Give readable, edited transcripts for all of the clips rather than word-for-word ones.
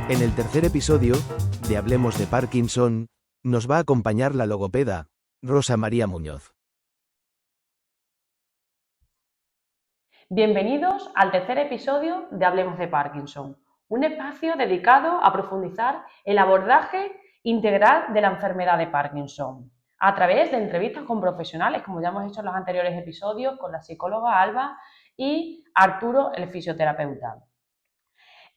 En el tercer episodio, de Hablemos de Parkinson, nos va a acompañar la logopeda, Rosa María Muñoz. Bienvenidos al tercer episodio de Hablemos de Parkinson, un espacio dedicado a profundizar el abordaje integral de la enfermedad de Parkinson, a través de entrevistas con profesionales, como ya hemos hecho en los anteriores episodios, con la psicóloga Alba y Arturo, el fisioterapeuta.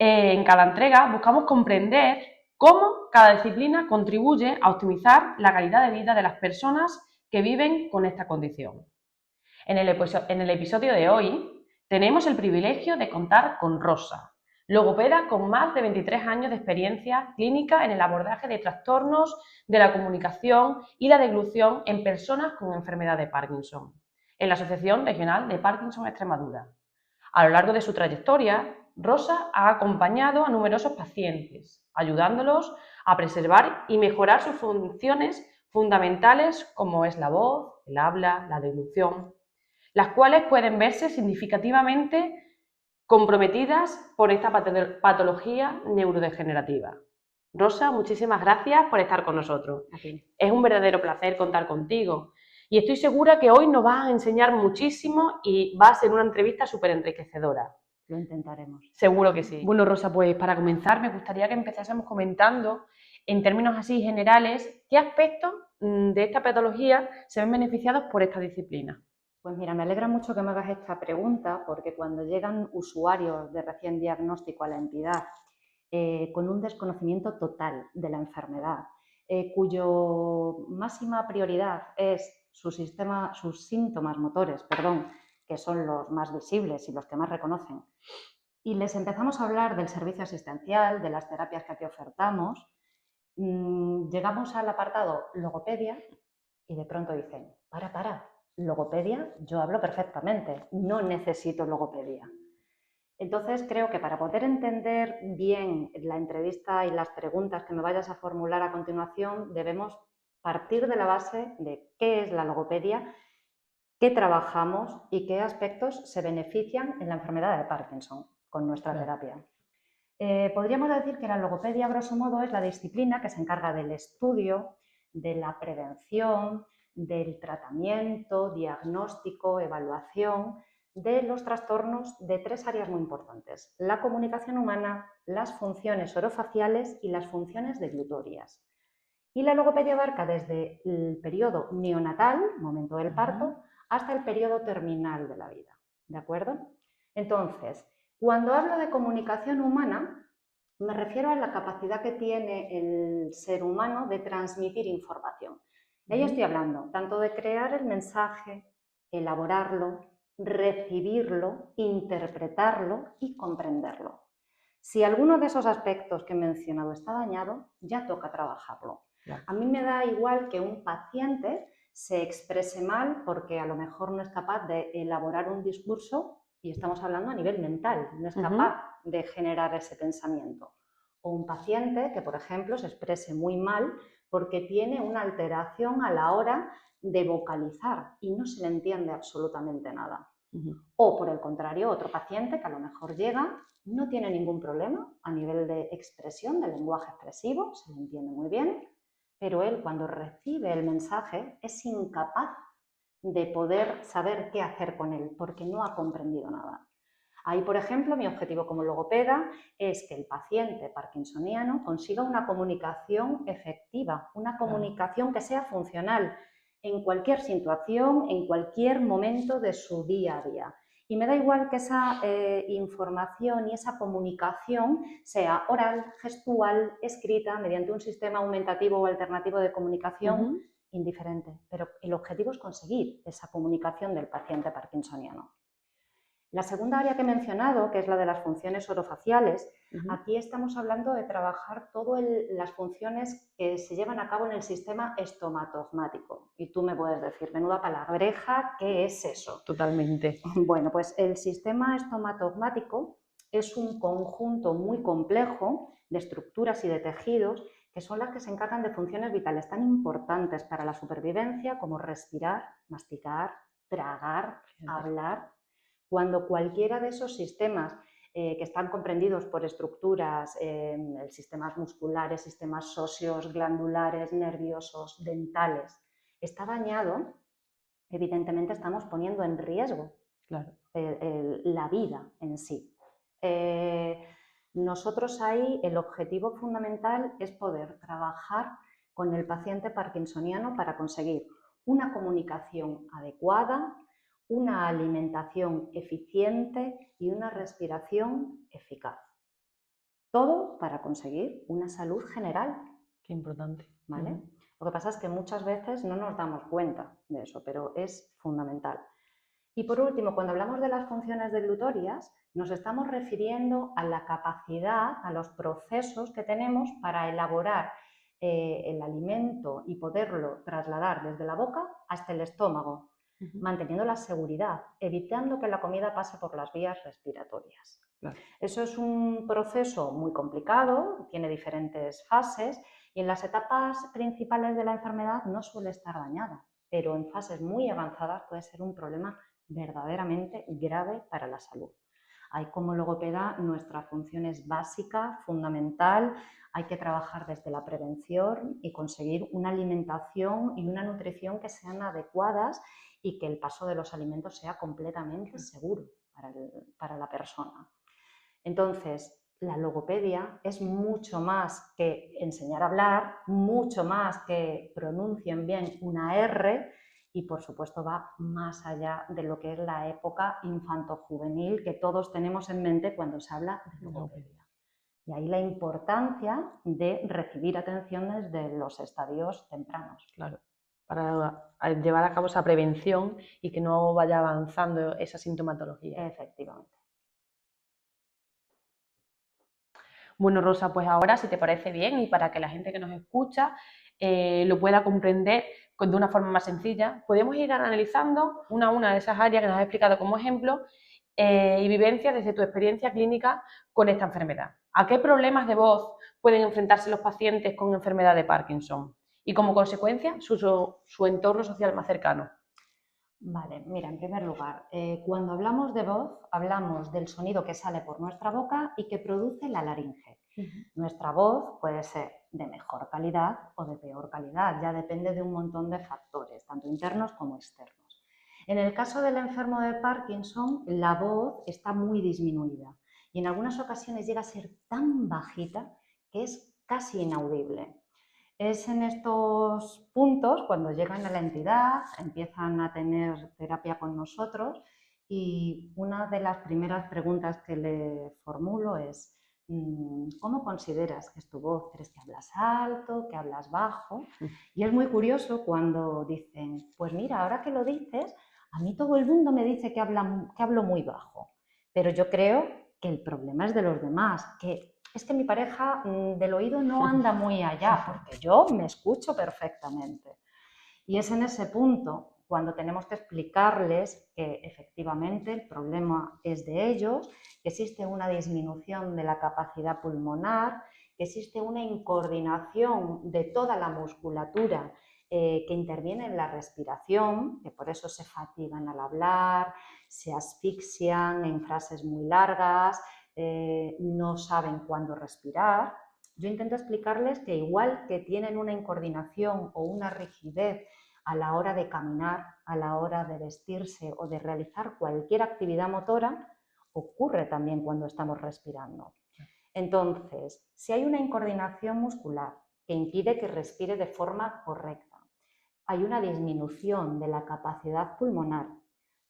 En cada entrega buscamos comprender cómo cada disciplina contribuye a optimizar la calidad de vida de las personas que viven con esta condición. En el episodio de hoy tenemos el privilegio de contar con Rosa, logopeda con más de 23 años de experiencia clínica en el abordaje de trastornos de la comunicación y la deglución en personas con enfermedad de Parkinson, en la Asociación Regional de Parkinson Extremadura. A lo largo de su trayectoria, Rosa ha acompañado a numerosos pacientes, ayudándolos a preservar y mejorar sus funciones fundamentales como es la voz, el habla, la deglución, las cuales pueden verse significativamente comprometidas por esta patología neurodegenerativa. Rosa, muchísimas gracias por estar con nosotros. Aquí. Es un verdadero placer contar contigo y estoy segura que hoy nos vas a enseñar muchísimo y va a ser una entrevista súper enriquecedora. Lo intentaremos. Seguro que sí. Bueno, Rosa, pues para comenzar me gustaría que empezásemos comentando, en términos así generales, qué aspectos de esta patología se ven beneficiados por esta disciplina. Pues mira, me alegra mucho que me hagas esta pregunta porque cuando llegan usuarios de recién diagnóstico a la entidad con un desconocimiento total de la enfermedad, cuyo máxima prioridad es sus síntomas motores, que son los más visibles y los que más reconocen, y les empezamos a hablar del servicio asistencial, de las terapias que aquí ofertamos, llegamos al apartado logopedia y de pronto dicen, para, logopedia, yo hablo perfectamente, no necesito logopedia. Entonces creo que para poder entender bien la entrevista y las preguntas que me vayas a formular a continuación, debemos partir de la base de qué es la logopedia, qué trabajamos y qué aspectos se benefician en la enfermedad de Parkinson con nuestra terapia. Podríamos decir que la logopedia, a grosso modo, es la disciplina que se encarga del estudio, de la prevención, del tratamiento, diagnóstico, evaluación de los trastornos de tres áreas muy importantes: la comunicación humana, las funciones orofaciales y las funciones deglutorias. Y la logopedia abarca desde el periodo neonatal, momento del parto, hasta el periodo terminal de la vida, ¿de acuerdo? Entonces, cuando hablo de comunicación humana, me refiero a la capacidad que tiene el ser humano de transmitir información. De ahí estoy hablando, tanto de crear el mensaje, elaborarlo, recibirlo, interpretarlo y comprenderlo. Si alguno de esos aspectos que he mencionado está dañado, ya toca trabajarlo. Claro. A mí me da igual que un paciente se exprese mal porque a lo mejor no es capaz de elaborar un discurso, y estamos hablando a nivel mental, no es capaz de generar ese pensamiento. O un paciente que, por ejemplo, se exprese muy mal porque tiene una alteración a la hora de vocalizar y no se le entiende absolutamente nada. O, por el contrario, otro paciente que a lo mejor llega, no tiene ningún problema a nivel de expresión, de lenguaje expresivo, se le entiende muy bien, pero él, cuando recibe el mensaje, es incapaz de poder saber qué hacer con él porque no ha comprendido nada. Ahí, por ejemplo, mi objetivo como logopeda es que el paciente parkinsoniano consiga una comunicación efectiva, una comunicación que sea funcional en cualquier situación, en cualquier momento de su día a día. Y me da igual que esa información y esa comunicación sea oral, gestual, escrita, mediante un sistema aumentativo o alternativo de comunicación, indiferente. Pero el objetivo es conseguir esa comunicación del paciente parkinsoniano. La segunda área que he mencionado, que es la de las funciones orofaciales, aquí estamos hablando de trabajar todas las funciones que se llevan a cabo en el sistema estomatogmático. Y tú me puedes decir, menuda palabreja, ¿qué es eso? Totalmente. Bueno, pues el sistema estomatogmático es un conjunto muy complejo de estructuras y de tejidos que son las que se encargan de funciones vitales tan importantes para la supervivencia como respirar, masticar, tragar, hablar. Cuando cualquiera de esos sistemas que están comprendidos por estructuras, sistemas musculares, sistemas óseos, glandulares, nerviosos, dentales, está dañado, evidentemente estamos poniendo en riesgo la vida en sí. Nosotros ahí el objetivo fundamental es poder trabajar con el paciente parkinsoniano para conseguir una comunicación adecuada, una alimentación eficiente y una respiración eficaz. Todo para conseguir una salud general. Qué importante. ¿Vale? Lo que pasa es que muchas veces no nos damos cuenta de eso, pero es fundamental. Y por último, cuando hablamos de las funciones deglutorias, nos estamos refiriendo a la capacidad, a los procesos que tenemos para elaborar el alimento y poderlo trasladar desde la boca hasta el estómago, manteniendo la seguridad, evitando que la comida pase por las vías respiratorias. Claro. Eso es un proceso muy complicado, tiene diferentes fases y en las etapas principales de la enfermedad no suele estar dañada, pero en fases muy avanzadas puede ser un problema verdaderamente grave para la salud. Ahí como logopeda nuestra función es básica, fundamental, hay que trabajar desde la prevención y conseguir una alimentación y una nutrición que sean adecuadas y que el paso de los alimentos sea completamente seguro para la persona. Entonces, la logopedia es mucho más que enseñar a hablar, mucho más que pronuncien bien una R y, por supuesto, va más allá de lo que es la época infanto-juvenil que todos tenemos en mente cuando se habla de logopedia. Y ahí la importancia de recibir atención desde los estadios tempranos. Claro, para llevar a cabo esa prevención y que no vaya avanzando esa sintomatología. Efectivamente. Bueno, Rosa, pues ahora, si te parece bien y para que la gente que nos escucha lo pueda comprender de una forma más sencilla, podemos ir analizando una a una de esas áreas que nos has explicado como ejemplo y vivencias desde tu experiencia clínica con esta enfermedad. ¿A qué problemas de voz pueden enfrentarse los pacientes con enfermedad de Parkinson? Y como consecuencia, su entorno social más cercano. Vale, mira, en primer lugar, cuando hablamos de voz, hablamos del sonido que sale por nuestra boca y que produce la laringe. Nuestra voz puede ser de mejor calidad o de peor calidad, ya depende de un montón de factores, tanto internos como externos. En el caso del enfermo de Parkinson, la voz está muy disminuida y en algunas ocasiones llega a ser tan bajita que es casi inaudible. Es en estos puntos cuando llegan a la entidad, empiezan a tener terapia con nosotros y una de las primeras preguntas que le formulo es ¿cómo consideras que es tu voz? ¿Crees que hablas alto, que hablas bajo? Y es muy curioso cuando dicen, pues mira, ahora que lo dices, a mí todo el mundo me dice que hablo muy bajo, pero yo creo que el problema es de los demás, que es que mi pareja del oído no anda muy allá, porque yo me escucho perfectamente. Y es en ese punto cuando tenemos que explicarles que efectivamente el problema es de ellos, que existe una disminución de la capacidad pulmonar, que existe una incoordinación de toda la musculatura que interviene en la respiración, que por eso se fatigan al hablar, se asfixian en frases muy largas, no saben cuándo respirar. Yo intento explicarles que igual que tienen una incoordinación o una rigidez a la hora de caminar, a la hora de vestirse o de realizar cualquier actividad motora, ocurre también cuando estamos respirando. Entonces, si hay una incoordinación muscular que impide que respire de forma correcta, hay una disminución de la capacidad pulmonar.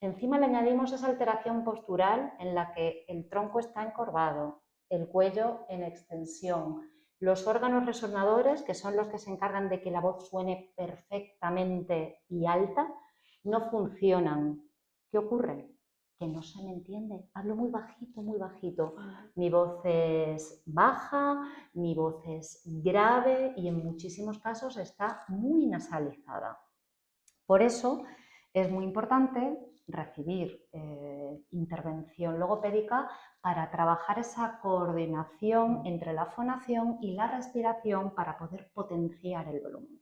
Encima le añadimos esa alteración postural en la que el tronco está encorvado, el cuello en extensión, los órganos resonadores, que son los que se encargan de que la voz suene perfectamente y alta, no funcionan. ¿Qué ocurre? Que no se me entiende. Hablo muy bajito, muy bajito. Mi voz es baja, mi voz es grave y en muchísimos casos está muy nasalizada. Por eso es muy importante recibir intervención logopédica para trabajar esa coordinación entre la fonación y la respiración para poder potenciar el volumen.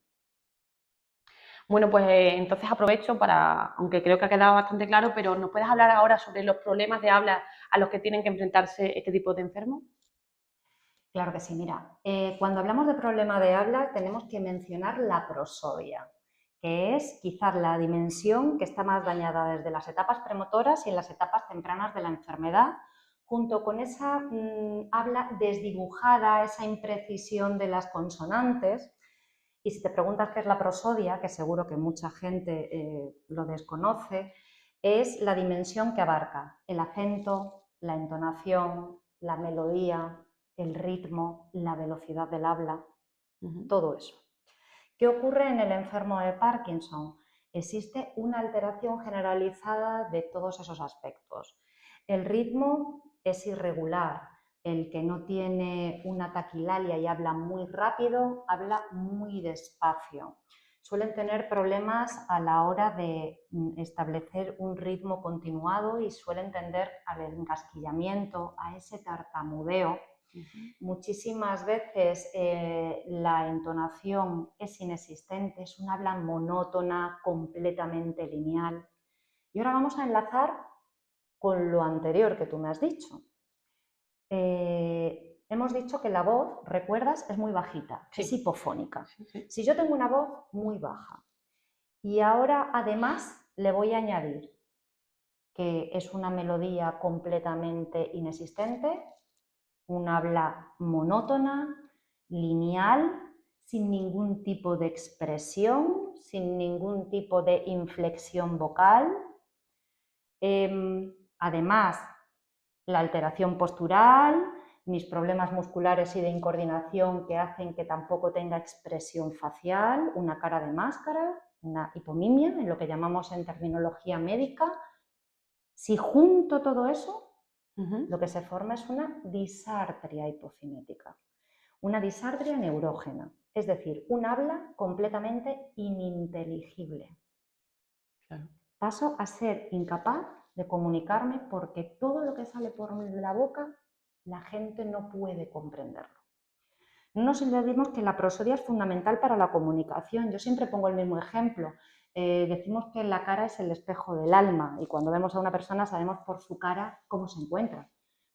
Bueno, pues entonces aprovecho para, aunque creo que ha quedado bastante claro, pero ¿nos puedes hablar ahora sobre los problemas de habla a los que tienen que enfrentarse este tipo de enfermos? Claro que sí, mira, cuando hablamos de problema de habla tenemos que mencionar la prosodia, que es quizás la dimensión que está más dañada desde las etapas premotoras y en las etapas tempranas de la enfermedad, junto con esa habla desdibujada, esa imprecisión de las consonantes. Y si te preguntas qué es la prosodia, que seguro que mucha gente lo desconoce, es la dimensión que abarca el acento, la entonación, la melodía, el ritmo, la velocidad del habla, todo eso. ¿Qué ocurre en el enfermo de Parkinson? Existe una alteración generalizada de todos esos aspectos. El ritmo es irregular. El que no tiene una taquilalia y habla muy rápido, habla muy despacio. Suelen tener problemas a la hora de establecer un ritmo continuado y suelen tender al encasquillamiento, a ese tartamudeo. Muchísimas veces la entonación es inexistente, es un habla monótona, completamente lineal. Y ahora vamos a enlazar con lo anterior que tú me has dicho. Hemos dicho que la voz, ¿recuerdas? Es muy bajita, Sí. es hipofónica. Sí. Si yo tengo una voz muy baja y ahora además le voy a añadir que es una melodía completamente inexistente, un habla monótona, lineal, sin ningún tipo de expresión, sin ningún tipo de inflexión vocal. Además, la alteración postural, mis problemas musculares y de incoordinación que hacen que tampoco tenga expresión facial, una cara de máscara, una hipomimia, en lo que llamamos en terminología médica. Si junto todo eso, lo que se forma es una disartria hipocinética, una disartria neurógena, es decir, un habla completamente ininteligible. Claro. Paso a ser incapaz de comunicarme porque todo lo que sale por la boca la gente no puede comprenderlo. No nos olvidemos que la prosodia es fundamental para la comunicación. Yo siempre pongo el mismo ejemplo. Decimos que la cara es el espejo del alma y cuando vemos a una persona sabemos por su cara cómo se encuentra.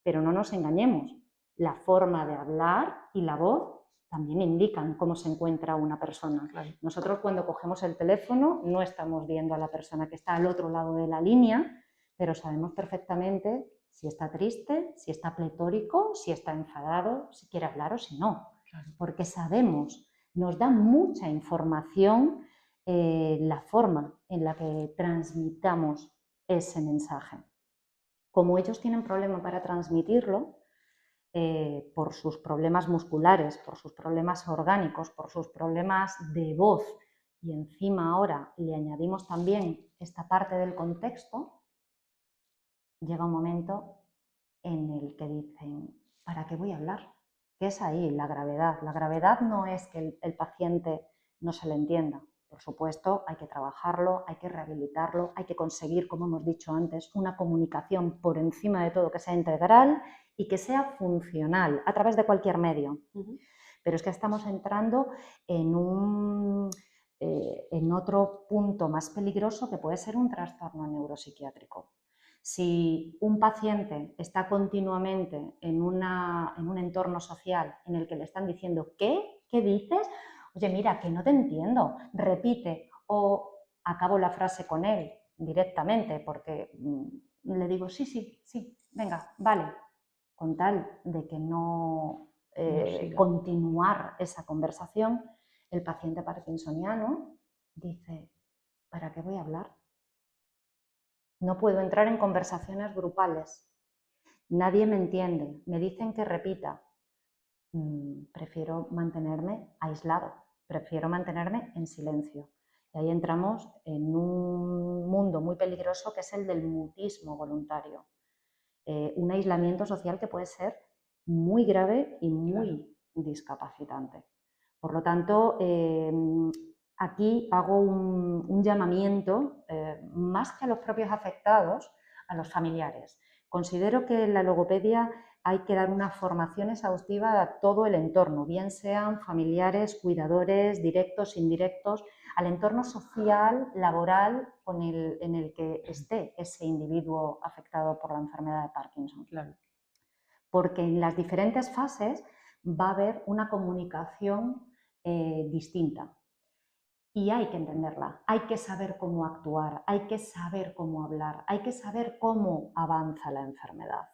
Pero no nos engañemos, la forma de hablar y la voz también indican cómo se encuentra una persona. Claro. Nosotros cuando cogemos el teléfono no estamos viendo a la persona que está al otro lado de la línea, pero sabemos perfectamente si está triste, si está pletórico, si está enfadado, si quiere hablar o si no. Claro. Porque sabemos, nos da mucha información la forma en la que transmitamos ese mensaje. Como ellos tienen problema para transmitirlo, por sus problemas musculares, por sus problemas orgánicos, por sus problemas de voz, y encima ahora le añadimos también esta parte del contexto, llega un momento en el que dicen, ¿para qué voy a hablar? ¿Qué es ahí la gravedad? La gravedad no es que el paciente no se le entienda. Por supuesto, hay que trabajarlo, hay que rehabilitarlo, hay que conseguir, como hemos dicho antes, una comunicación por encima de todo que sea integral y que sea funcional a través de cualquier medio. Pero es que estamos entrando en otro punto más peligroso que puede ser un trastorno neuropsiquiátrico. Si un paciente está continuamente en un entorno social en el que le están diciendo ¿qué? ¿Qué dices? Oye, mira, que no te entiendo, repite, o acabo la frase con él directamente porque le digo sí, venga, vale, con tal de que no continuar esa conversación, el paciente parkinsoniano dice, ¿para qué voy a hablar? No puedo entrar en conversaciones grupales. Nadie me entiende. Me dicen que repita. Prefiero mantenerme aislado. Prefiero mantenerme en silencio. Y ahí entramos en un mundo muy peligroso que es el del mutismo voluntario. Un aislamiento social que puede ser muy grave y muy discapacitante. Por lo tanto, aquí hago un llamamiento, más que a los propios afectados, a los familiares. Considero que la logopedia hay que dar una formación exhaustiva a todo el entorno, bien sean familiares, cuidadores, directos, indirectos, al entorno social, laboral en el que esté ese individuo afectado por la enfermedad de Parkinson. Claro. Porque en las diferentes fases va a haber una comunicación distinta. Y hay que entenderla, hay que saber cómo actuar, hay que saber cómo hablar, hay que saber cómo avanza la enfermedad.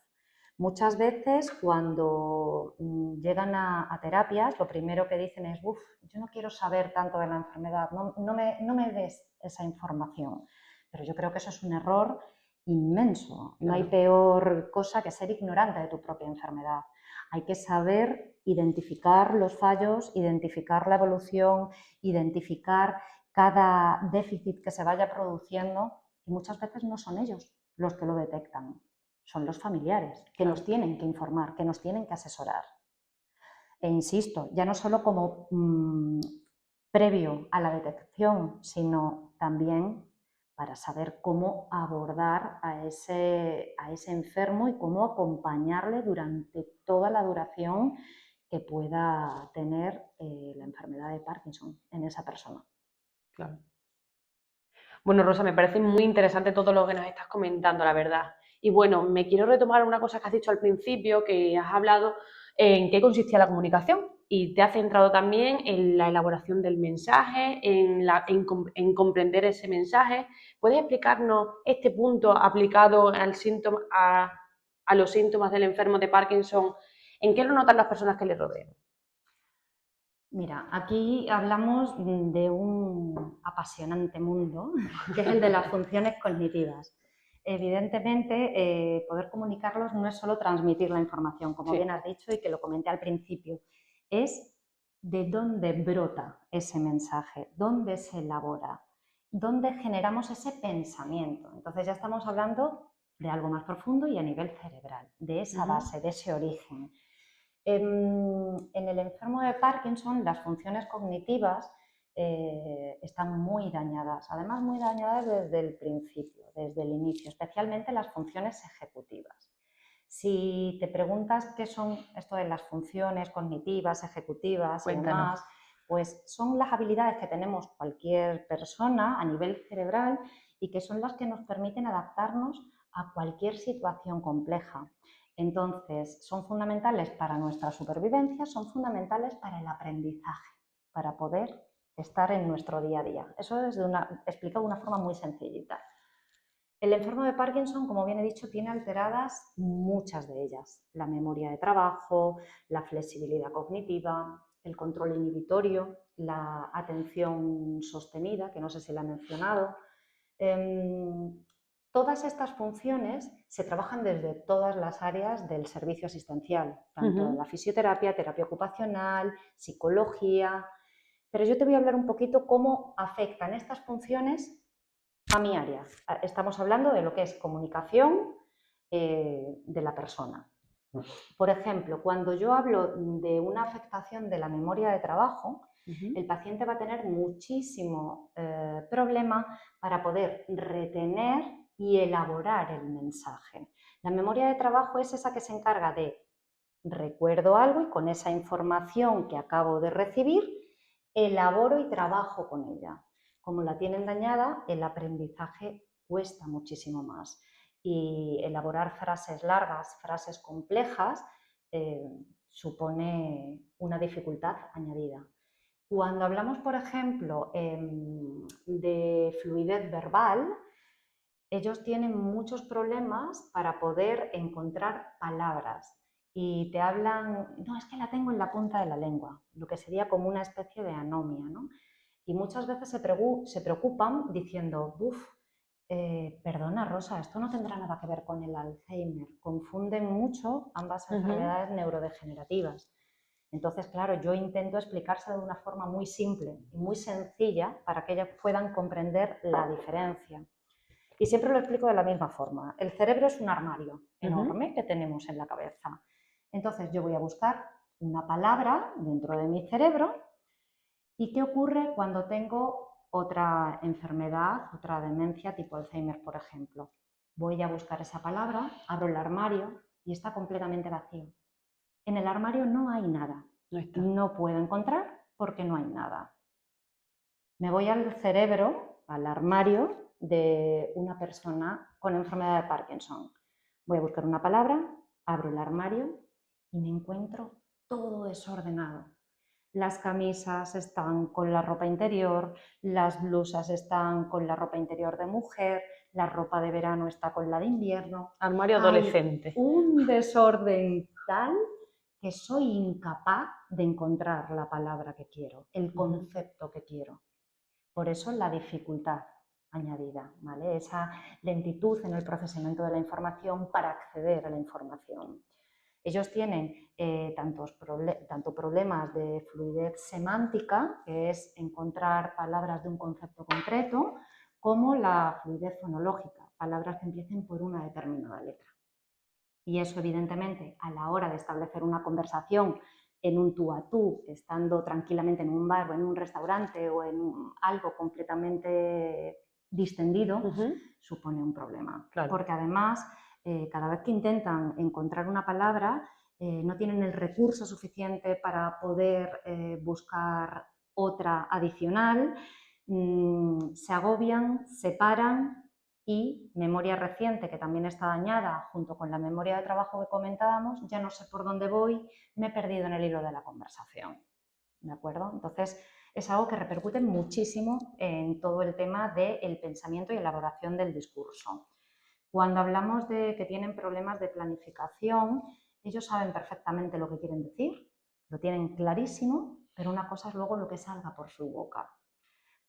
Muchas veces cuando llegan a terapias, lo primero que dicen es, uff, yo no quiero saber tanto de la enfermedad, no me des esa información. Pero yo creo que eso es un error inmenso. No hay peor cosa que ser ignorante de tu propia enfermedad. Hay que saber identificar los fallos, identificar la evolución, identificar cada déficit que se vaya produciendo, y muchas veces no son ellos los que lo detectan, son los familiares que nos tienen que informar, que nos tienen que asesorar. E insisto, ya no solo como previo a la detección, sino también para saber cómo abordar a ese enfermo y cómo acompañarle durante toda la duración que pueda tener la enfermedad de Parkinson en esa persona. Claro. Bueno, Rosa, me parece muy interesante todo lo que nos estás comentando, la verdad. Y bueno, me quiero retomar una cosa que has dicho al principio, que has hablado en qué consistía la comunicación y te has centrado también en la elaboración del mensaje, en comprender ese mensaje. ¿Puedes explicarnos este punto aplicado al síntoma, a los síntomas del enfermo de Parkinson? ¿En qué lo notan las personas que le rodean? Mira, aquí hablamos de un apasionante mundo, que es el de las funciones cognitivas. Evidentemente, poder comunicarlos no es solo transmitir la información, como bien has dicho y que lo comenté al principio, es de dónde brota ese mensaje, dónde se elabora, dónde generamos ese pensamiento. Entonces ya estamos hablando de algo más profundo y a nivel cerebral, de esa base, de ese origen. En el enfermo de Parkinson las funciones cognitivas están muy dañadas, además muy dañadas desde el principio, desde el inicio, especialmente las funciones ejecutivas. Si te preguntas qué son esto de las funciones cognitivas, ejecutivas y demás, pues son las habilidades que tenemos cualquier persona a nivel cerebral y que son las que nos permiten adaptarnos a cualquier situación compleja. Entonces, son fundamentales para nuestra supervivencia, son fundamentales para el aprendizaje, para poder estar en nuestro día a día. Eso es explicado de una forma muy sencillita. El enfermo de Parkinson, como bien he dicho, tiene alteradas muchas de ellas. La memoria de trabajo, la flexibilidad cognitiva, el control inhibitorio, la atención sostenida, que no sé si la he mencionado. Todas estas funciones se trabajan desde todas las áreas del servicio asistencial, tanto la fisioterapia, terapia ocupacional, psicología. Pero yo te voy a hablar un poquito cómo afectan estas funciones a mi área. Estamos hablando de lo que es comunicación de la persona. Por ejemplo, cuando yo hablo de una afectación de la memoria de trabajo, el paciente va a tener muchísimo problema para poder retener y elaborar el mensaje. La memoria de trabajo es esa que se encarga de recuerdo algo y con esa información que acabo de recibir, elaboro y trabajo con ella. Como la tienen dañada, el aprendizaje cuesta muchísimo más. Y elaborar frases largas, frases complejas, supone una dificultad añadida. Cuando hablamos, por ejemplo, de fluidez verbal, ellos tienen muchos problemas para poder encontrar palabras y te hablan, no, es que la tengo en la punta de la lengua, lo que sería como una especie de anomia, ¿no? Y muchas veces se preocupan diciendo, perdona Rosa, esto no tendrá nada que ver con el Alzheimer. Confunden mucho ambas enfermedades neurodegenerativas. Entonces, claro, yo intento explicárselo de una forma muy simple y muy sencilla para que ellos puedan comprender la diferencia. Y siempre lo explico de la misma forma. El cerebro es un armario enorme que tenemos en la cabeza. Entonces yo voy a buscar una palabra dentro de mi cerebro. ¿Y qué ocurre cuando tengo otra enfermedad, otra demencia tipo Alzheimer, por ejemplo? Voy a buscar esa palabra, abro el armario y está completamente vacío. En el armario no hay nada. No está. No puedo encontrar porque no hay nada. Me voy al cerebro, al armario de una persona con enfermedad de Parkinson. Voy a buscar una palabra, abro el armario y me encuentro todo desordenado. Las camisas están con la ropa interior, las blusas están con la ropa interior de mujer, la ropa de verano está con la de invierno. Armario Hay adolescente. un desorden tal que soy incapaz de encontrar la palabra que quiero, el concepto que quiero. Por eso la dificultad añadida, ¿vale? Esa lentitud en el procesamiento de la información para acceder a la información. Ellos tienen tanto problemas de fluidez semántica, que es encontrar palabras de un concepto concreto, como la fluidez fonológica, palabras que empiecen por una determinada letra. Y eso, evidentemente, a la hora de establecer una conversación en un tú a tú, estando tranquilamente en un bar o en un restaurante o en algo completamente distendido, supone un problema. Claro. Porque además, cada vez que intentan encontrar una palabra, no tienen el recurso suficiente para poder buscar otra adicional, se agobian, se paran y memoria reciente, que también está dañada junto con la memoria de trabajo que comentábamos, ya no sé por dónde voy, me he perdido en el hilo de la conversación. ¿De acuerdo? Entonces, es algo que repercute muchísimo en todo el tema del pensamiento y elaboración del discurso. Cuando hablamos de que tienen problemas de planificación, ellos saben perfectamente lo que quieren decir, lo tienen clarísimo, pero una cosa es luego lo que salga por su boca.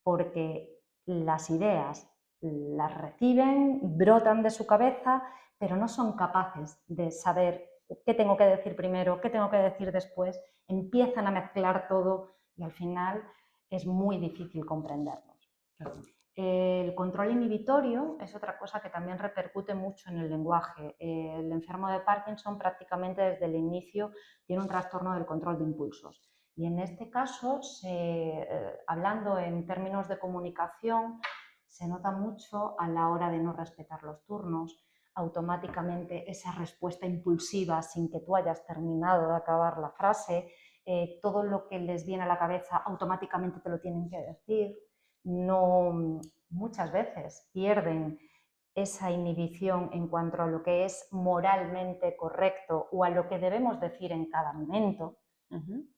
Porque las ideas las reciben, brotan de su cabeza, pero no son capaces de saber qué tengo que decir primero, qué tengo que decir después, empiezan a mezclar todo y al final es muy difícil comprenderlos. Claro. El control inhibitorio es otra cosa que también repercute mucho en el lenguaje. El enfermo de Parkinson prácticamente desde el inicio tiene un trastorno del control de impulsos. Y en este caso, hablando en términos de comunicación, se nota mucho a la hora de no respetar los turnos, automáticamente esa respuesta impulsiva sin que tú hayas terminado de acabar la frase, todo lo que les viene a la cabeza automáticamente te lo tienen que decir. No, muchas veces pierden esa inhibición en cuanto a lo que es moralmente correcto o a lo que debemos decir en cada momento.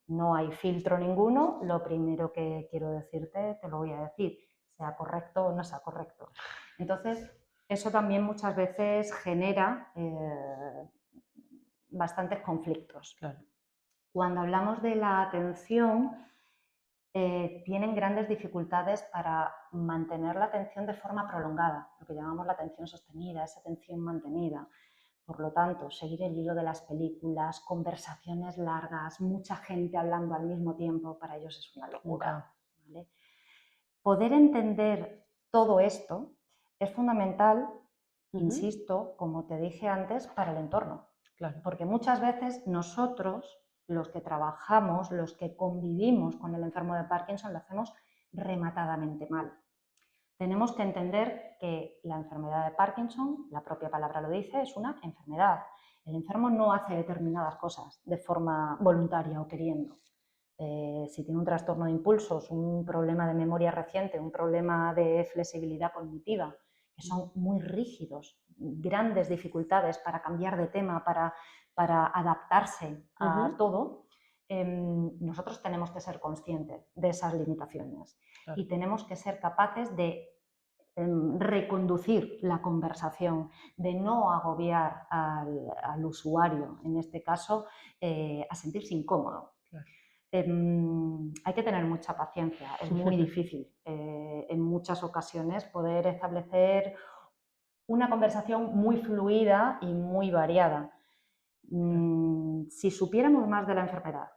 No hay filtro ninguno, lo primero que quiero decirte te lo voy a decir, sea correcto o no sea correcto. Entonces, eso también muchas veces genera bastantes conflictos. Claro. Cuando hablamos de la atención, tienen grandes dificultades para mantener la atención de forma prolongada, lo que llamamos la atención sostenida, esa atención mantenida. Por lo tanto, seguir el hilo de las películas, conversaciones largas, mucha gente hablando al mismo tiempo, para ellos es una locura. ¿Vale? Poder entender todo esto es fundamental, insisto, como te dije antes, para el entorno. Claro. Porque muchas veces nosotros, los que trabajamos, los que convivimos con el enfermo de Parkinson, lo hacemos rematadamente mal. Tenemos que entender que la enfermedad de Parkinson, la propia palabra lo dice, es una enfermedad. El enfermo no hace determinadas cosas de forma voluntaria o queriendo. Si tiene un trastorno de impulsos, un problema de memoria reciente, un problema de flexibilidad cognitiva, que son muy rígidos, grandes dificultades para cambiar de tema, para adaptarse a todo, nosotros tenemos que ser conscientes de esas limitaciones. Claro. Y tenemos que ser capaces de reconducir la conversación, de no agobiar al usuario, en este caso, a sentirse incómodo. Claro. Hay que tener mucha paciencia, es muy difícil en muchas ocasiones poder establecer una conversación muy fluida y muy variada. Si supiéramos más de la enfermedad,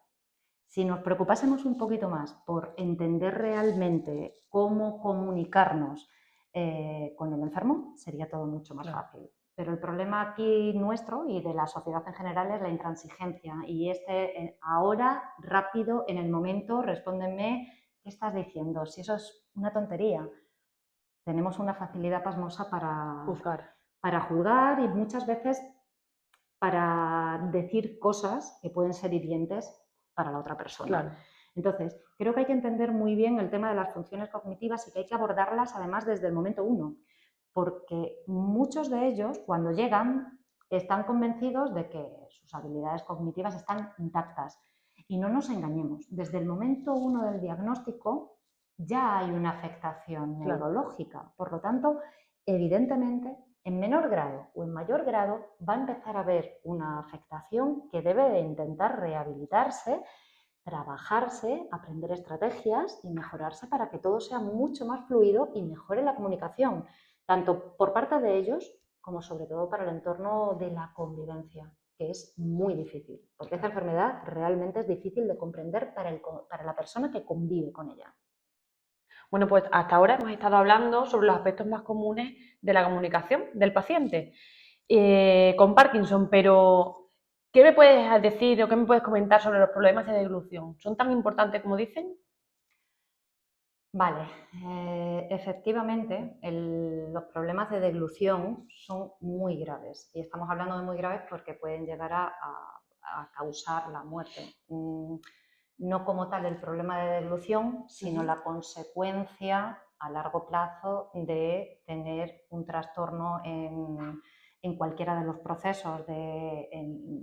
si nos preocupásemos un poquito más por entender realmente cómo comunicarnos con el enfermo, sería todo mucho más fácil. Pero el problema aquí nuestro y de la sociedad en general es la intransigencia y ahora, rápido, en el momento, respóndeme qué estás diciendo, si eso es una tontería. Tenemos una facilidad pasmosa para juzgar y muchas veces para decir cosas que pueden ser hirientes para la otra persona. Claro. Entonces, creo que hay que entender muy bien el tema de las funciones cognitivas y que hay que abordarlas además desde el momento uno, porque muchos de ellos, cuando llegan, están convencidos de que sus habilidades cognitivas están intactas. Y no nos engañemos, desde el momento uno del diagnóstico ya hay una afectación Claro. neurológica. Por lo tanto, evidentemente, en menor grado o en mayor grado va a empezar a haber una afectación que debe de intentar rehabilitarse, trabajarse, aprender estrategias y mejorarse para que todo sea mucho más fluido y mejore la comunicación, tanto por parte de ellos como sobre todo para el entorno de la convivencia, que es muy difícil, porque esta enfermedad realmente es difícil de comprender para la persona que convive con ella. Bueno, pues hasta ahora hemos estado hablando sobre los aspectos más comunes de la comunicación del paciente con Parkinson, pero ¿qué me puedes decir o qué me puedes comentar sobre los problemas de deglución? ¿Son tan importantes como dicen? Vale, efectivamente los problemas de deglución son muy graves y estamos hablando de muy graves porque pueden llegar a causar la muerte. No como tal el problema de deglución, sino la consecuencia a largo plazo de tener un trastorno en cualquiera de los procesos de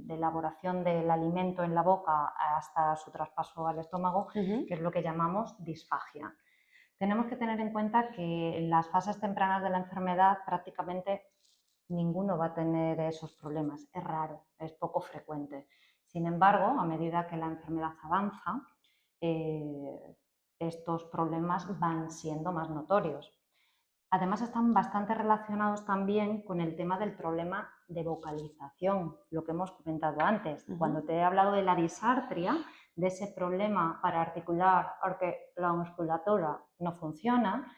elaboración del alimento en la boca hasta su traspaso al estómago, que es lo que llamamos disfagia. Tenemos que tener en cuenta que en las fases tempranas de la enfermedad prácticamente ninguno va a tener esos problemas. Es raro, es poco frecuente. Sin embargo, a medida que la enfermedad avanza, estos problemas van siendo más notorios. Además, están bastante relacionados también con el tema del problema de vocalización, lo que hemos comentado antes. Cuando te he hablado de la disartria, de ese problema para articular, porque la musculatura no funciona,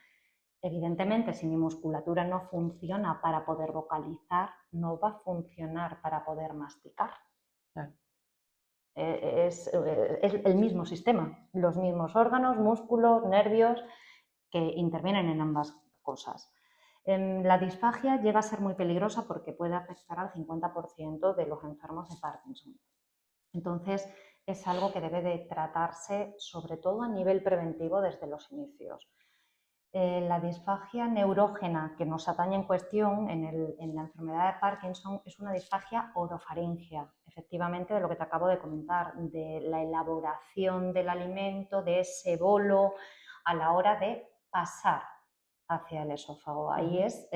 evidentemente, si mi musculatura no funciona para poder vocalizar, no va a funcionar para poder masticar. Claro. Es el mismo sistema, los mismos órganos, músculos, nervios, que intervienen en ambas cosas. La disfagia llega a ser muy peligrosa porque puede afectar al 50% de los enfermos de Parkinson. Entonces, es algo que debe de tratarse sobre todo a nivel preventivo desde los inicios. La disfagia neurógena que nos atañe en cuestión en la enfermedad de Parkinson es una disfagia orofaringea, efectivamente de lo que te acabo de comentar, de la elaboración del alimento, de ese bolo a la hora de pasar hacia el esófago. Ahí es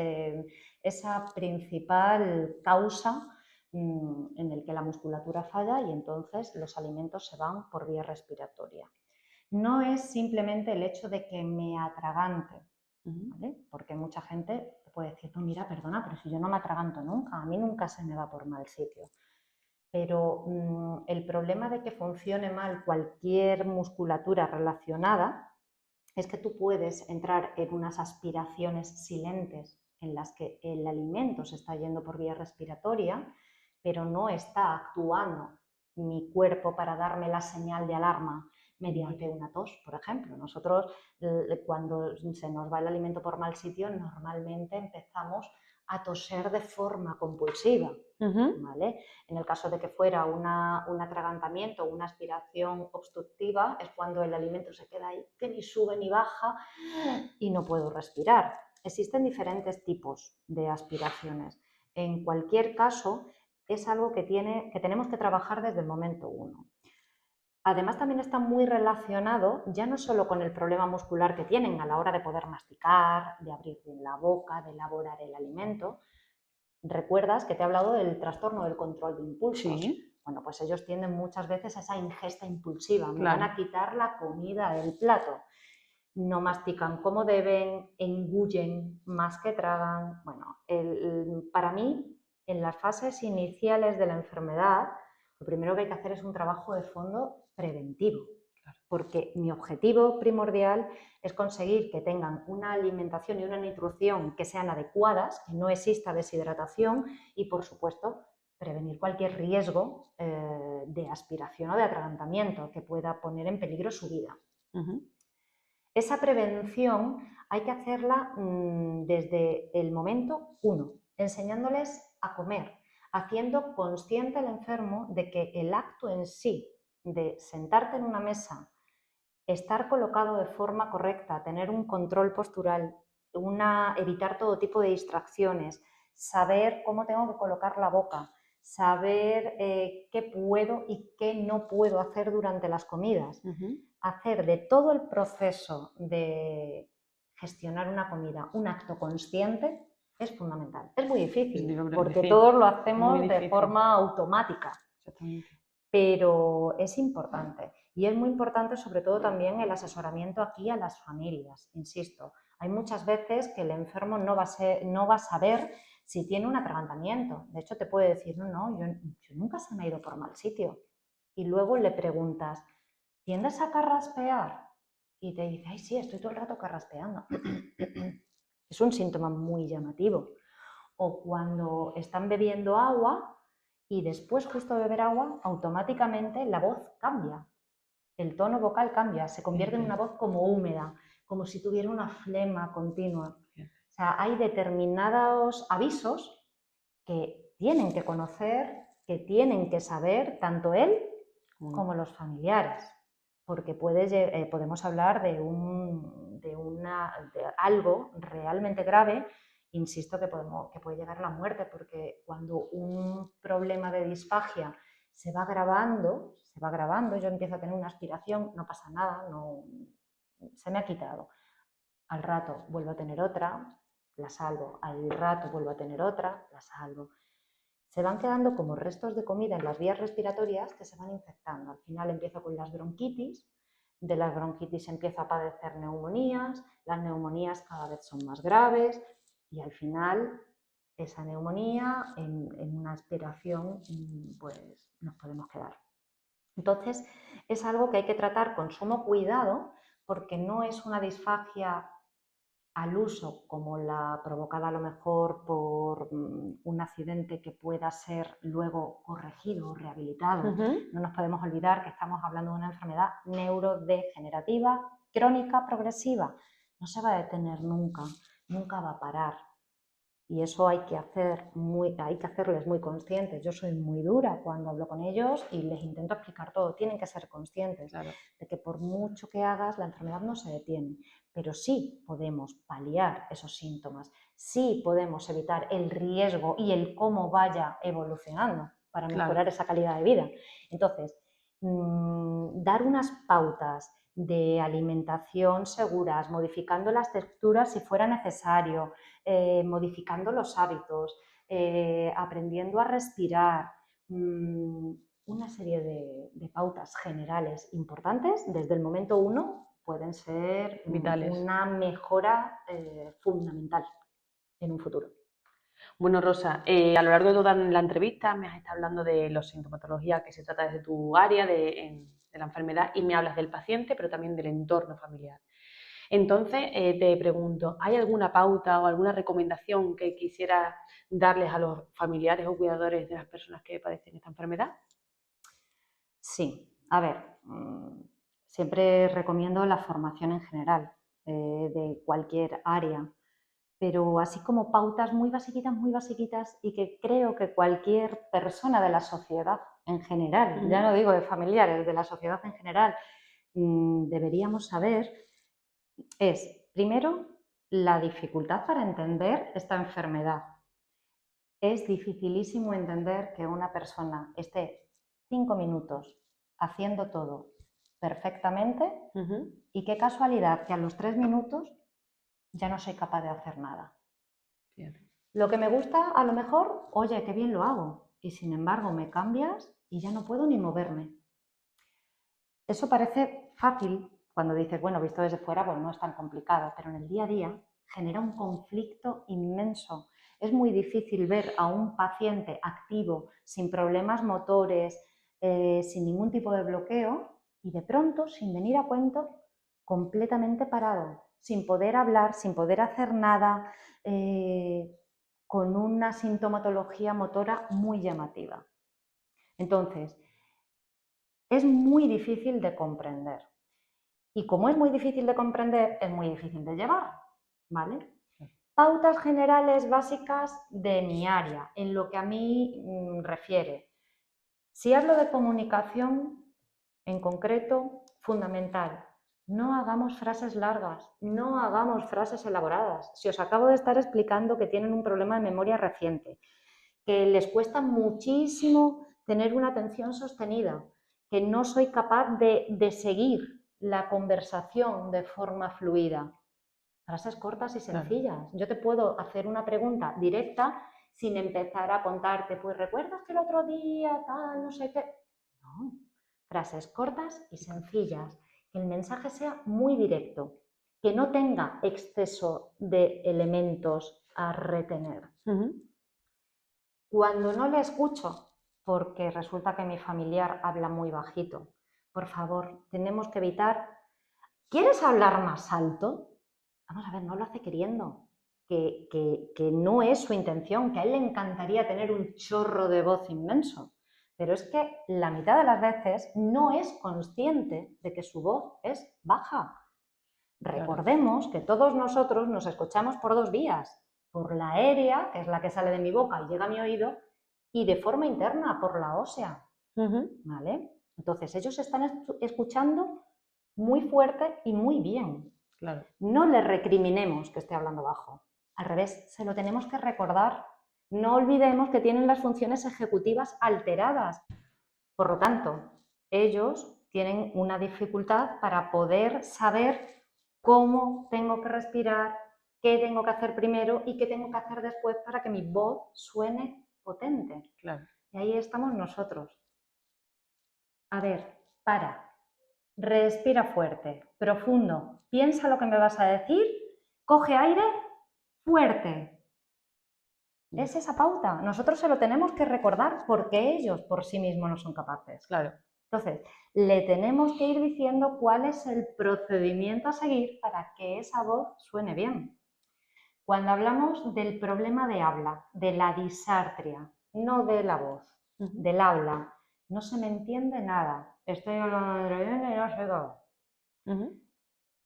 esa principal causa en el que la musculatura falla y entonces los alimentos se van por vía respiratoria. No es simplemente el hecho de que me atragante, ¿vale? Porque mucha gente puede decir, no, mira, perdona, pero si yo no me atraganto nunca, a mí nunca se me va por mal sitio. Pero el problema de que funcione mal cualquier musculatura relacionada es que tú puedes entrar en unas aspiraciones silentes en las que el alimento se está yendo por vía respiratoria, pero no está actuando mi cuerpo para darme la señal de alarma mediante una tos, por ejemplo. Nosotros, cuando se nos va el alimento por mal sitio, normalmente empezamos a toser de forma compulsiva, ¿vale? En el caso de que fuera un atragantamiento o una aspiración obstructiva, es cuando el alimento se queda ahí, que ni sube ni baja y no puedo respirar. Existen diferentes tipos de aspiraciones. En cualquier caso, es algo que tenemos que trabajar desde el momento uno. Además, también está muy relacionado ya no solo con el problema muscular que tienen a la hora de poder masticar, de abrir bien la boca, de elaborar el alimento. ¿Recuerdas que te he hablado del trastorno del control de impulsos? Sí. Bueno, pues ellos tienden muchas veces a esa ingesta impulsiva. Me Claro. van a quitar la comida del plato. No mastican como deben, engullen más que tragan. Bueno, para mí, en las fases iniciales de la enfermedad, lo primero que hay que hacer es un trabajo de fondo preventivo, porque mi objetivo primordial es conseguir que tengan una alimentación y una nutrición que sean adecuadas, que no exista deshidratación y, por supuesto, prevenir cualquier riesgo de aspiración o de atragantamiento que pueda poner en peligro su vida. Esa prevención hay que hacerla desde el momento uno, enseñándoles a comer, haciendo consciente al enfermo de que el acto en sí de sentarte en una mesa, estar colocado de forma correcta, tener un control postural, evitar todo tipo de distracciones, saber cómo tengo que colocar la boca, saber qué puedo y qué no puedo hacer durante las comidas. Hacer de todo el proceso de gestionar una comida un acto consciente es fundamental. Es muy difícil, porque todos lo hacemos de forma automática. Exactamente. Pero es importante. Y es muy importante sobre todo también el asesoramiento aquí a las familias, insisto. Hay muchas veces que el enfermo no va a saber si tiene un atragantamiento. De hecho, te puede decir, no, yo nunca se me ha ido por mal sitio. Y luego le preguntas, ¿tiendes a carraspear? Y te dice, ay, sí, estoy todo el rato carraspeando. Es un síntoma muy llamativo. O cuando están bebiendo agua y después, justo de beber agua, automáticamente la voz cambia. El tono vocal cambia, se convierte en una voz como húmeda, como si tuviera una flema continua. O sea, hay determinados avisos que tienen que conocer, que tienen que saber tanto él como los familiares, porque podemos hablar de algo realmente grave, insisto, que puede llegar a la muerte, porque cuando un problema de disfagia se va agravando, yo empiezo a tener una aspiración, no pasa nada, se me ha quitado. Al rato vuelvo a tener otra, la salvo. Al rato vuelvo a tener otra, la salvo. Se van quedando como restos de comida en las vías respiratorias que se van infectando. Al final empiezo con las bronquitis, de las bronquitis empiezo a padecer neumonías, las neumonías cada vez son más graves y al final esa neumonía en una aspiración pues nos podemos quedar. Entonces es algo que hay que tratar con sumo cuidado porque no es una disfagia al uso como la provocada a lo mejor por un accidente que pueda ser luego corregido o rehabilitado. No nos podemos olvidar que estamos hablando de una enfermedad neurodegenerativa, crónica, progresiva. No se va a detener nunca, nunca va a parar. Y eso hay que hacerles muy conscientes. Yo soy muy dura cuando hablo con ellos y les intento explicar todo. Tienen que ser conscientes de que por mucho que hagas, la enfermedad no se detiene. Pero sí podemos paliar esos síntomas, sí podemos evitar el riesgo y el cómo vaya evolucionando para mejorar esa calidad de vida. Entonces, dar unas pautas de alimentación seguras, modificando las texturas si fuera necesario, modificando los hábitos, aprendiendo a respirar, una serie de pautas generales importantes desde el momento 1 pueden ser vitales, una mejora fundamental en un futuro. Bueno, Rosa, a lo largo de toda la entrevista me has estado hablando de la sintomatología que se trata desde tu área de la enfermedad y me hablas del paciente, pero también del entorno familiar. Entonces, te pregunto, ¿hay alguna pauta o alguna recomendación que quisieras darles a los familiares o cuidadores de las personas que padecen esta enfermedad? Sí, a ver, siempre recomiendo la formación en general de cualquier área, pero así como pautas muy basiquitas y que creo que cualquier persona de la sociedad en general, ya no digo de familiares, de la sociedad en general, deberíamos saber es, primero, la dificultad para entender esta enfermedad. Es dificilísimo entender que una persona esté 5 minutos haciendo todo perfectamente y qué casualidad que a los 3 minutos ya no soy capaz de hacer nada. Lo que me gusta, a lo mejor, oye, qué bien lo hago, y sin embargo me cambias y ya no puedo ni moverme. Eso parece fácil cuando dices, bueno, visto desde fuera, pues no es tan complicado, pero en el día a día genera un conflicto inmenso. Es muy difícil ver a un paciente activo, sin problemas motores, sin ningún tipo de bloqueo, y de pronto, sin venir a cuento, completamente parado, sin poder hablar, sin poder hacer nada, con una sintomatología motora muy llamativa. Entonces, es muy difícil de comprender. Y como es muy difícil de comprender, es muy difícil de llevar, ¿vale? Pautas generales básicas de mi área, en lo que a mí refiere. Si hablo de comunicación, en concreto, fundamental, no hagamos frases largas, no hagamos frases elaboradas. Si os acabo de estar explicando que tienen un problema de memoria reciente, que les cuesta muchísimo tener una atención sostenida, que no soy capaz de seguir la conversación de forma fluida. Frases cortas y sencillas. Claro. Yo te puedo hacer una pregunta directa sin empezar a contarte, pues recuerdas que el otro día tal, no sé qué. No, frases cortas y sencillas, que el mensaje sea muy directo, que no tenga exceso de elementos a retener. Cuando no le escucho, porque resulta que mi familiar habla muy bajito, por favor, tenemos que evitar. ¿Quieres hablar más alto? Vamos a ver, no lo hace queriendo, que no es su intención, que a él le encantaría tener un chorro de voz inmenso, pero es que la mitad de las veces no es consciente de que su voz es baja. Recordemos que todos nosotros nos escuchamos por dos vías, por la aérea, que es la que sale de mi boca y llega a mi oído, y de forma interna, por la ósea. ¿Vale? Entonces, ellos están escuchando muy fuerte y muy bien. Claro. No le recriminemos que esté hablando bajo. Al revés, se lo tenemos que recordar. No olvidemos que tienen las funciones ejecutivas alteradas. Por lo tanto, ellos tienen una dificultad para poder saber cómo tengo que respirar, qué tengo que hacer primero y qué tengo que hacer después para que mi voz suene potente. Claro. Y ahí estamos nosotros. A ver, para. Respira fuerte, profundo, piensa lo que me vas a decir, coge aire fuerte. Es esa pauta. Nosotros se lo tenemos que recordar porque ellos por sí mismos no son capaces. Claro. Entonces, le tenemos que ir diciendo cuál es el procedimiento a seguir para que esa voz suene bien. Cuando hablamos del problema de habla, de la disartria, no de la voz, del habla, no se me entiende nada. Estoy hablando de y no sé todo.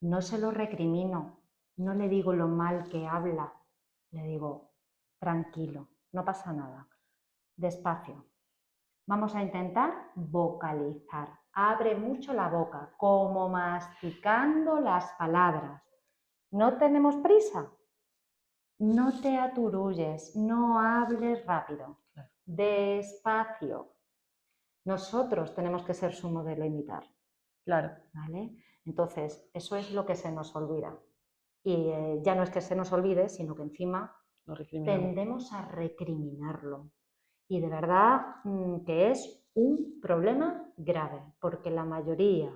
No se lo recrimino, no le digo lo mal que habla, le digo, tranquilo, no pasa nada, despacio. Vamos a intentar vocalizar. Abre mucho la boca, como masticando las palabras. ¿No tenemos prisa? No te aturulles, no hables rápido. Claro. Despacio. Nosotros tenemos que ser su modelo a imitar. Claro. ¿Vale? Entonces, eso es lo que se nos olvida. Y ya no es que se nos olvide, sino que encima tendemos a recriminarlo. Y de verdad que es un problema grave, porque la mayoría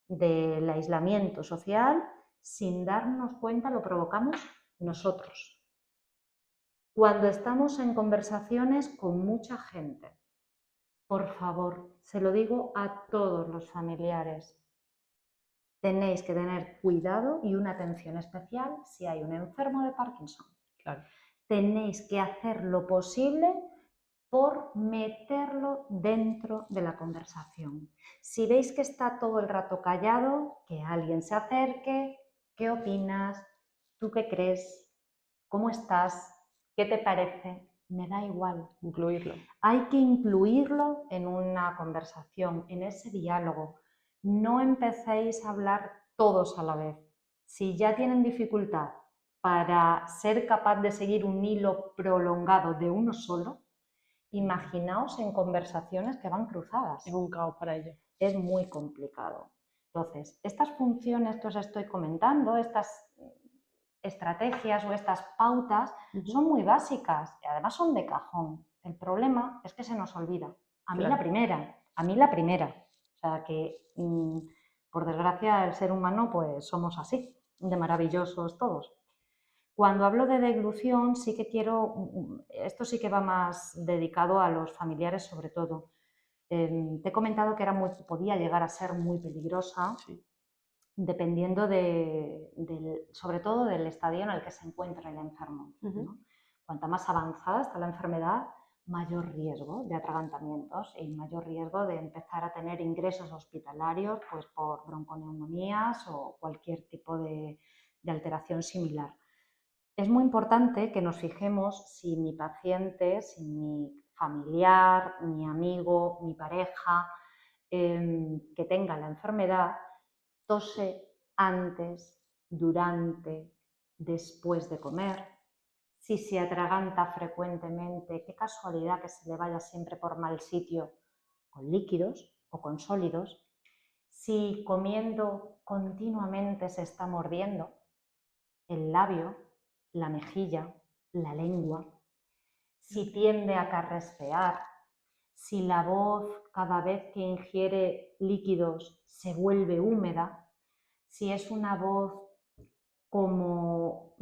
del aislamiento social, sin darnos cuenta, lo provocamos nosotros. Cuando estamos en conversaciones con mucha gente, por favor, se lo digo a todos los familiares, tenéis que tener cuidado y una atención especial si hay un enfermo de Parkinson. Claro. Tenéis que hacer lo posible por meterlo dentro de la conversación. Si veis que está todo el rato callado, que alguien se acerque, ¿qué opinas? ¿Tú qué crees? ¿Cómo estás? ¿Qué te parece? Me da igual. Incluirlo. Hay que incluirlo en una conversación, en ese diálogo. No empecéis a hablar todos a la vez. Si ya tienen dificultad para ser capaz de seguir un hilo prolongado de uno solo, imaginaos en conversaciones que van cruzadas. Es un caos para ellos. Es muy complicado. Entonces, estas funciones que os estoy comentando, estas estrategias o estas pautas son muy básicas y además son de cajón. El problema es que se nos olvida. A mí la primera. O sea que, por desgracia, el ser humano pues somos así, de maravillosos todos. Cuando hablo de deglución sí que quiero, esto sí que va más dedicado a los familiares sobre todo. Te he comentado que podía llegar a ser muy peligrosa. Sí. Dependiendo sobre todo del estadio en el que se encuentra el enfermo, ¿no? Cuanta más avanzada está la enfermedad, mayor riesgo de atragantamientos y mayor riesgo de empezar a tener ingresos hospitalarios pues, por bronconeumonías o cualquier tipo de alteración similar. Es muy importante que nos fijemos si mi paciente, si mi familiar, mi amigo, mi pareja que tenga la enfermedad tose antes, durante, después de comer, si se atraganta frecuentemente, qué casualidad que se le vaya siempre por mal sitio con líquidos o con sólidos, si comiendo continuamente se está mordiendo el labio, la mejilla, la lengua, si tiende a carraspear, si la voz cada vez que ingiere líquidos se vuelve húmeda, si es una voz como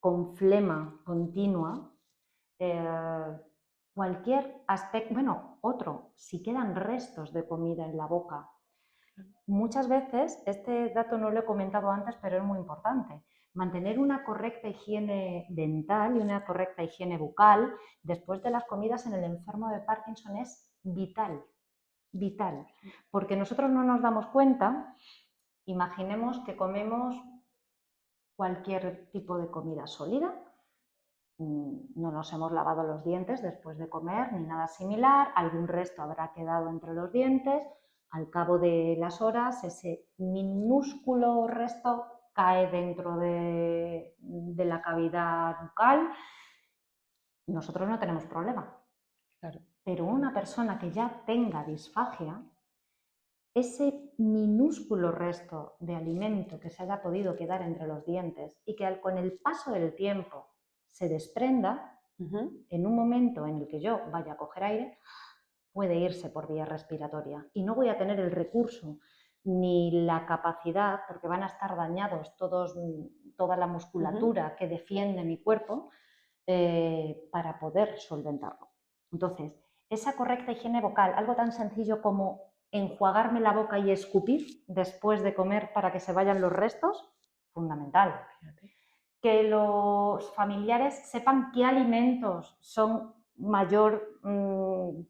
con flema continua, cualquier aspecto, bueno, otro, si quedan restos de comida en la boca. Muchas veces, este dato no lo he comentado antes, pero es muy importante, mantener una correcta higiene dental y una correcta higiene bucal después de las comidas en el enfermo de Parkinson es vital, vital, porque nosotros no nos damos cuenta. Imaginemos que comemos cualquier tipo de comida sólida, no nos hemos lavado los dientes después de comer ni nada similar, algún resto habrá quedado entre los dientes, al cabo de las horas ese minúsculo resto cae dentro de la cavidad bucal, nosotros no tenemos problema. Claro. Pero una persona que ya tenga disfagia, ese minúsculo resto de alimento que se haya podido quedar entre los dientes y que con el paso del tiempo se desprenda, en un momento en el que yo vaya a coger aire, puede irse por vía respiratoria y no voy a tener el recurso ni la capacidad, porque van a estar dañados toda la musculatura que defiende mi cuerpo, para poder solventarlo. Entonces, esa correcta higiene vocal, algo tan sencillo como enjuagarme la boca y escupir después de comer para que se vayan los restos, fundamental. Fíjate. Que los familiares sepan qué alimentos son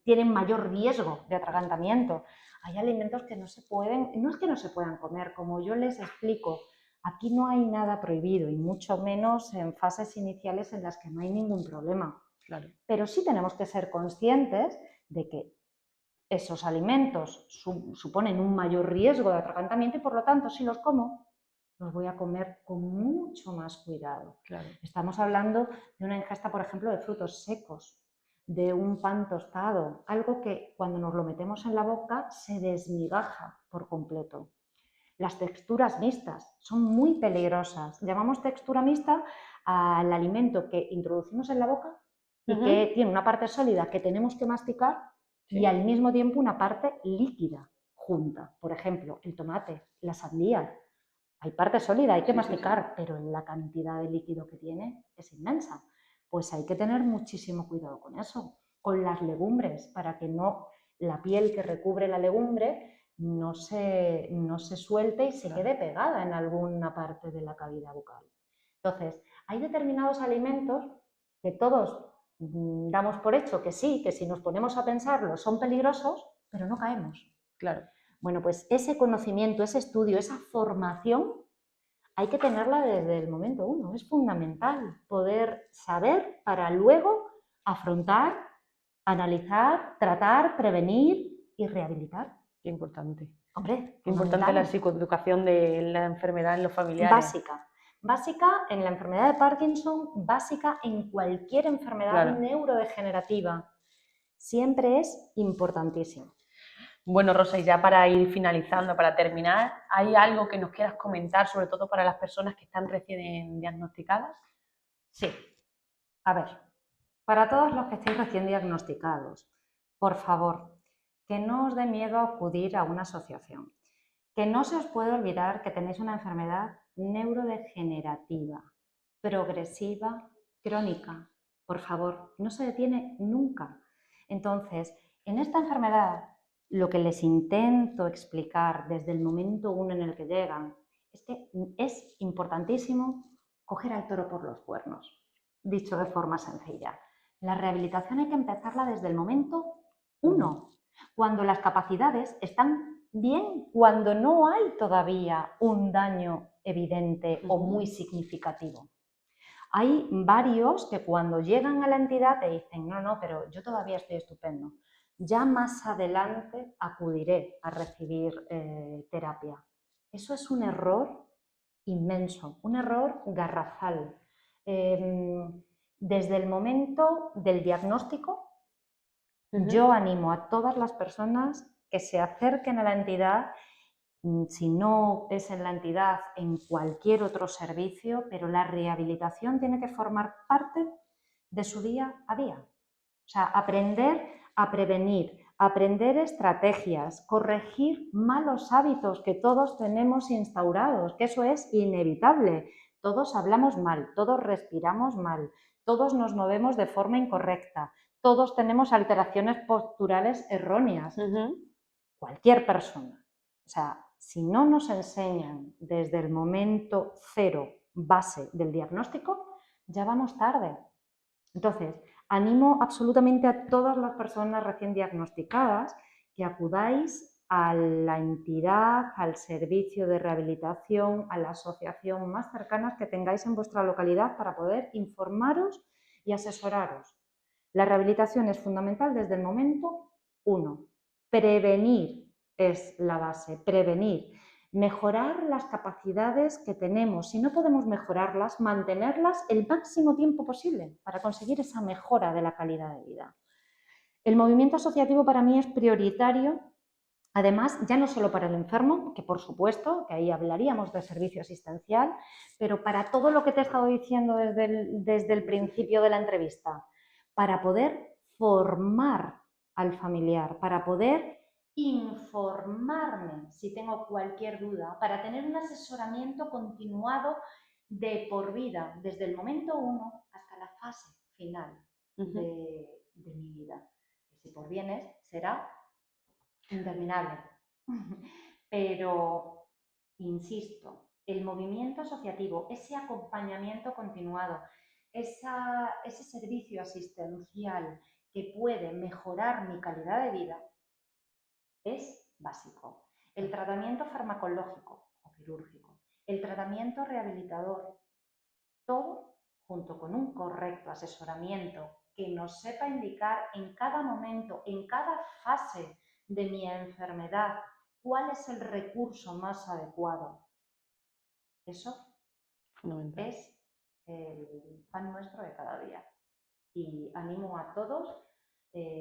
tienen mayor riesgo de atragantamiento. Hay alimentos que no se pueden, no es que no se puedan comer, como yo les explico, aquí no hay nada prohibido y mucho menos en fases iniciales en las que no hay ningún problema. Claro. Pero sí tenemos que ser conscientes de que esos alimentos suponen un mayor riesgo de atragantamiento y por lo tanto si los como, los voy a comer con mucho más cuidado. Claro. Estamos hablando de una ingesta, por ejemplo, de frutos secos, de un pan tostado, algo que cuando nos lo metemos en la boca se desmigaja por completo. Las texturas mixtas son muy peligrosas. Llamamos textura mixta al alimento que introducimos en la boca y que tiene una parte sólida que tenemos que masticar y al mismo tiempo una parte líquida junta. Por ejemplo, el tomate, la sandía. Hay parte sólida, hay que masticar, pero la cantidad de líquido que tiene es inmensa. Pues hay que tener muchísimo cuidado con eso. Con las legumbres, para que no la piel que recubre la legumbre no se suelte y se quede pegada en alguna parte de la cavidad bucal. Entonces, hay determinados alimentos que todos damos por hecho que sí, que si nos ponemos a pensarlo son peligrosos, pero no caemos. Claro. Bueno, pues ese conocimiento, ese estudio, esa formación, hay que tenerla desde el momento uno. Es fundamental poder saber para luego afrontar, analizar, tratar, prevenir y rehabilitar. Qué importante. Hombre, qué importante la psicoeducación de la enfermedad en los familiares. Básica. Básica en la enfermedad de Parkinson, básica en cualquier enfermedad neurodegenerativa. Siempre es importantísimo. Bueno, Rosa, y ya para ir finalizando, para terminar, ¿hay algo que nos quieras comentar, sobre todo para las personas que están recién diagnosticadas? Sí. A ver, para todos los que estéis recién diagnosticados, por favor, que no os dé miedo acudir a una asociación. Que no se os puede olvidar que tenéis una enfermedad neurodegenerativa, progresiva, crónica. Por favor, no se detiene nunca. Entonces, en esta enfermedad, lo que les intento explicar desde el momento uno en el que llegan es que es importantísimo coger al toro por los cuernos, dicho de forma sencilla. La rehabilitación hay que empezarla desde el momento uno, cuando las capacidades están bien, cuando no hay todavía un daño evidente o muy significativo. Hay varios que cuando llegan a la entidad te dicen, no, pero yo todavía estoy estupendo. Ya más adelante acudiré a recibir terapia. Eso es un error inmenso, un error garrafal. Desde el momento del diagnóstico, yo animo a todas las personas que se acerquen a la entidad, si no es en la entidad, en cualquier otro servicio, pero la rehabilitación tiene que formar parte de su día a día. O sea, aprender a prevenir, aprender estrategias, corregir malos hábitos que todos tenemos instaurados, que eso es inevitable. Todos hablamos mal, todos respiramos mal, todos nos movemos de forma incorrecta, todos tenemos alteraciones posturales erróneas. Cualquier persona. O sea, si no nos enseñan desde el momento cero base del diagnóstico, ya vamos tarde. Entonces, animo absolutamente a todas las personas recién diagnosticadas que acudáis a la entidad, al servicio de rehabilitación, a la asociación más cercana que tengáis en vuestra localidad para poder informaros y asesoraros. La rehabilitación es fundamental desde el momento 1. Prevenir es la base, prevenir. Mejorar las capacidades que tenemos. Si no podemos mejorarlas, mantenerlas el máximo tiempo posible para conseguir esa mejora de la calidad de vida. El movimiento asociativo para mí es prioritario, además, ya no solo para el enfermo, que por supuesto, que ahí hablaríamos de servicio asistencial, pero para todo lo que te he estado diciendo desde el principio de la entrevista, para poder formar al familiar, para poder informarme si tengo cualquier duda, para tener un asesoramiento continuado de por vida, desde el momento 1 hasta la fase final de mi vida. Si por bienes será interminable. Pero, insisto, el movimiento asociativo, ese acompañamiento continuado, ese servicio asistencial que puede mejorar mi calidad de vida, es básico. El tratamiento farmacológico o quirúrgico, el tratamiento rehabilitador, todo junto con un correcto asesoramiento que nos sepa indicar en cada momento, en cada fase de mi enfermedad, cuál es el recurso más adecuado. Eso es el pan nuestro de cada día. Y animo a todos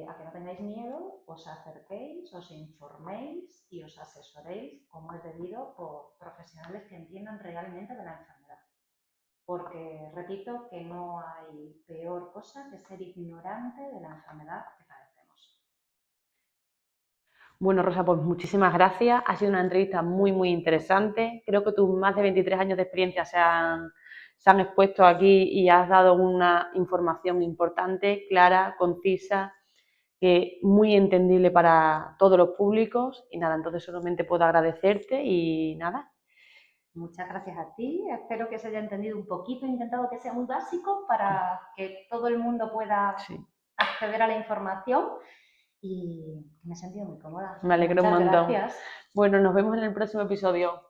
a que no tengáis miedo, os acerquéis, os informéis y os asesoréis como es debido por profesionales que entiendan realmente de la enfermedad. Porque repito que no hay peor cosa que ser ignorante de la enfermedad que padecemos. Bueno, Rosa, pues muchísimas gracias. Ha sido una entrevista muy, muy interesante. Creo que tus más de 23 años de experiencia se han expuesto aquí y has dado una información importante, clara, concisa, que muy entendible para todos los públicos. Y nada, entonces solamente puedo agradecerte y nada. Muchas gracias a ti. Espero que se haya entendido un poquito. He intentado que sea muy básico para que todo el mundo pueda acceder a la información. Y me he sentido muy cómoda. Me alegro un montón. Gracias. Bueno, nos vemos en el próximo episodio.